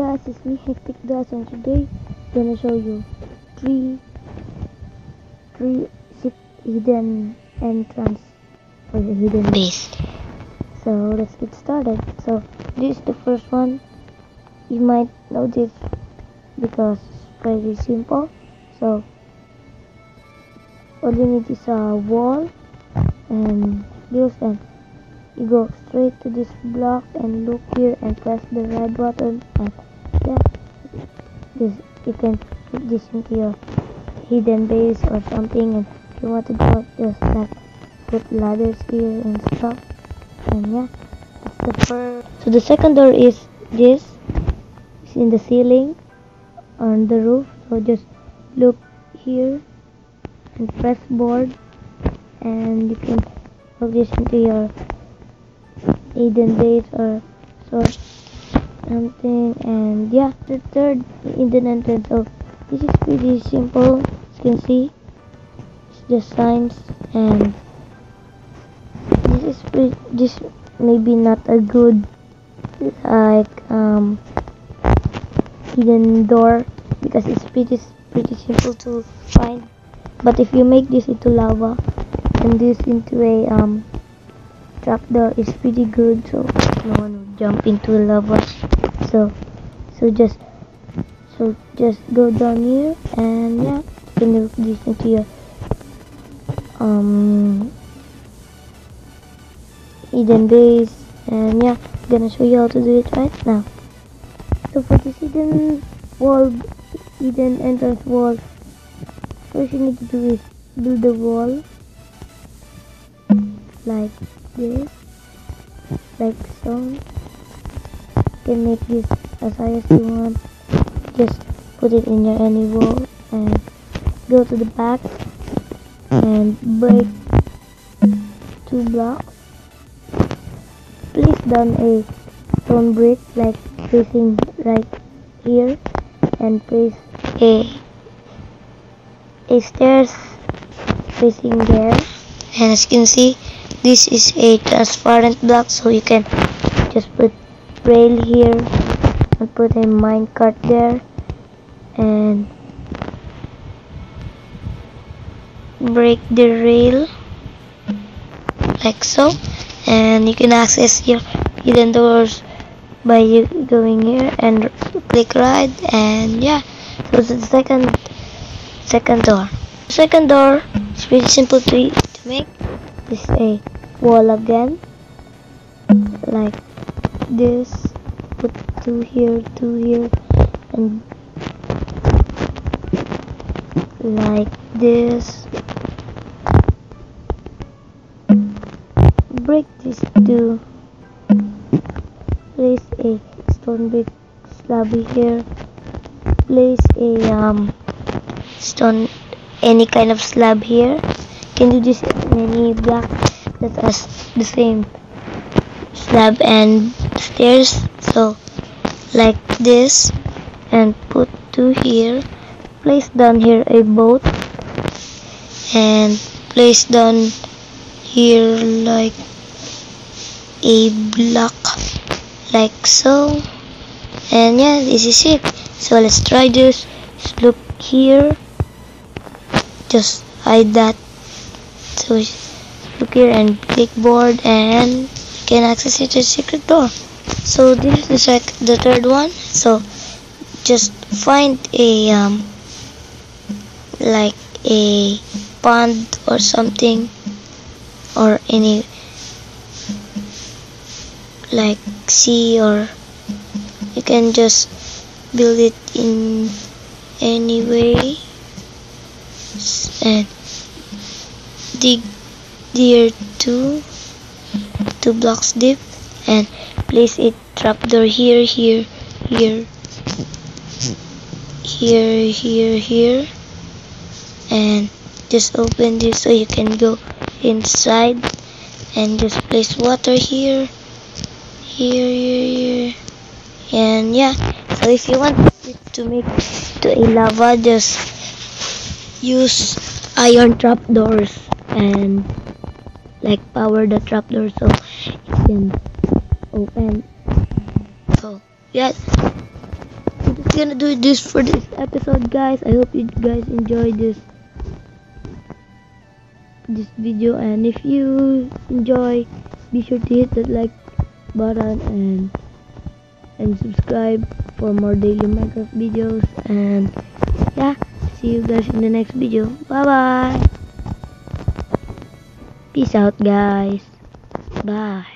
guys, it's me Hectic Dash, and today gonna show you three hidden entrance for the hidden base. So let's get started. So this is the first one. You might know this because it's pretty simple. So all you need is a wall and views, and you go straight to this block and look here and press the red button, and yeah, this you can put this into your hidden base or something. And if you want to do it, just like put ladders here and stuff. And yeah, that's the first. So the second door is this. It's in the ceiling on the roof. So just look here and press board, and you can plug this into your hidden base or sort something. And yeah, the third hidden entrance. So this is pretty simple. As you can see, it's just signs, and this maybe not a good like hidden door because it's pretty simple to find. But if you make this into lava and this into a trapdoor, is pretty good, so no one will jump into lava. So just go down here, and yeah, you can look this into your hidden base. And yeah, I'm gonna show you how to do it right now. So for this hidden entrance wall, first you need to do is build a wall like this, like so. You can make this as high as you want. Just put it in your any wall and go to the back and break 2 blocks. Place down a stone brick like facing right here, and place a stairs facing there. And as you can see, this is a transparent block, so you can just put rail here and put a minecart there and break the rail like so. And you can access your hidden doors by you going here and click right. And yeah, so this is the second door. Second door is pretty simple to make. This is a wall again like this. Put 2 here, 2 here, and like this. Break this 2. Place a stone brick slab here. Place a stone, any kind of slab here. You can do this in any block that has the same slab and stairs. So like this, and put 2 here. Place down here a boat, and place down here like a block like so. And yeah, this is it. So let's try this. Just look here, just hide that. So look here and click board, and you can access it to the secret door. So this is the third one. So just find a like a pond or something, or any like sea, or you can just build it in any way and dig there 2 blocks deep, and place a trapdoor here, here, here, here, here, here, and just open this so you can go inside, and just place water here, here, here, and yeah. So if you want it to make to a lava, just use iron trapdoors and like power the trapdoor so it can open. So yeah, gonna do this for this episode, guys. I hope you guys enjoyed this video, and if you enjoy, be sure to hit that like button and subscribe for more daily Minecraft videos. And yeah, see you guys in the next video. Bye bye. Peace out, guys. Bye.